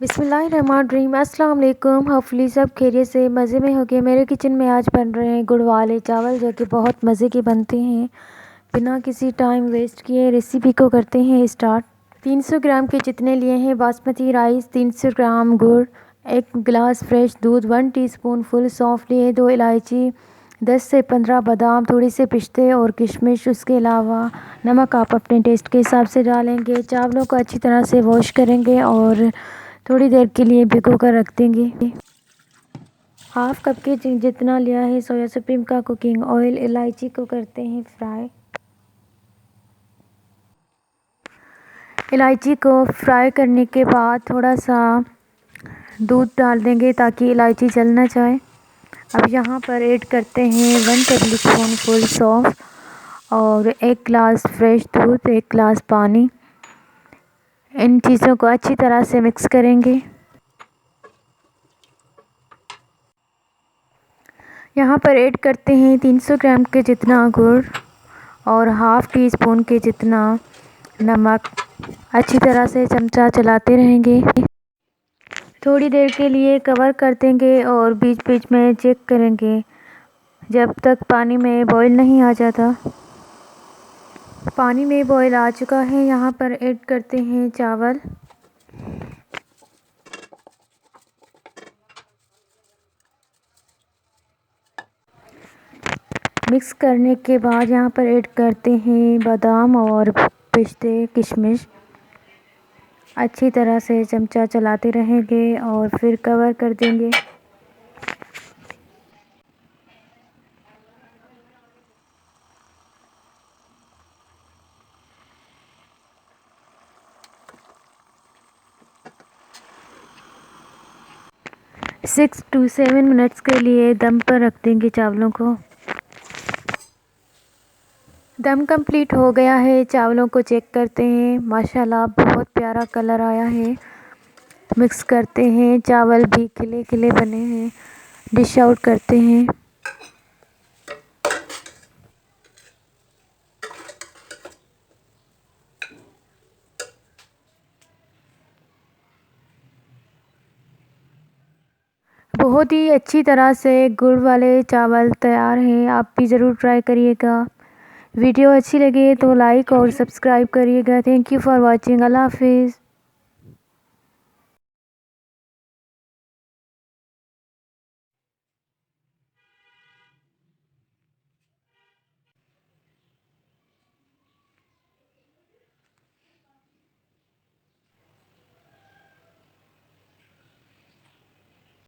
बिस्मिल्लाहिर्रहमानिर्रहीम। अस्सलाम वालेकुम। होपफुली सब खैरियत से मज़े में हो गए। मेरे किचन में आज बन रहे हैं गुड़ वाले चावल, जो कि बहुत मज़े के बनते हैं। बिना किसी टाइम वेस्ट किए रेसिपी को करते हैं स्टार्ट। 300 ग्राम के जितने लिए हैं बासमती राइस, 300 ग्राम गुड़, 1 गिलास फ्रेश दूध, 1 टीस्पून फुल सौंफ लिए, 2 इलायची, 10 से 15 बादाम, थोड़ी से पिस्ते और किशमिश। उसके अलावा नमक आप अपने टेस्ट के हिसाब से डालेंगे। चावलों को अच्छी तरह से वॉश करेंगे और थोड़ी देर के लिए भिगो कर रख देंगे। हाफ कप के जितना लिया है सोया सुप्रीम का कुकिंग ऑयल। इलायची को करते हैं फ्राई। इलायची को फ्राई करने के बाद थोड़ा सा दूध डाल देंगे ताकि इलायची जल ना जाए। अब यहाँ पर ऐड करते हैं 1 टेबल स्पून फुल सौंफ और 1 गिलास फ्रेश दूध, 1 गिलास पानी। इन चीज़ों को अच्छी तरह से मिक्स करेंगे। यहाँ पर ऐड करते हैं 300 ग्राम के जितना गुड़ और हाफ टी स्पून के जितना नमक। अच्छी तरह से चमचा चलाते रहेंगे। थोड़ी देर के लिए कवर कर देंगे और बीच बीच में चेक करेंगे जब तक पानी में बॉईल नहीं आ जाता। पानी में बॉईल आ चुका है। यहाँ पर ऐड करते हैं चावल। मिक्स करने के बाद यहाँ पर ऐड करते हैं बादाम और पिस्ते, किशमिश। अच्छी तरह से चमचा चलाते रहेंगे और फिर कवर कर देंगे। सिक्स टू 7 मिनट्स के लिए दम पर रख देंगे चावलों को। दम कंप्लीट हो गया है। चावलों को चेक करते हैं। माशाल्लाह बहुत प्यारा कलर आया है। मिक्स करते हैं। चावल भी खिले खिले बने हैं। डिश आउट करते हैं। बहुत ही अच्छी तरह से गुड़ वाले चावल तैयार हैं। आप भी ज़रूर ट्राई करिएगा। वीडियो अच्छी लगे तो लाइक और सब्सक्राइब करिएगा। Thank you for watching. अल्लाह हाफिज़।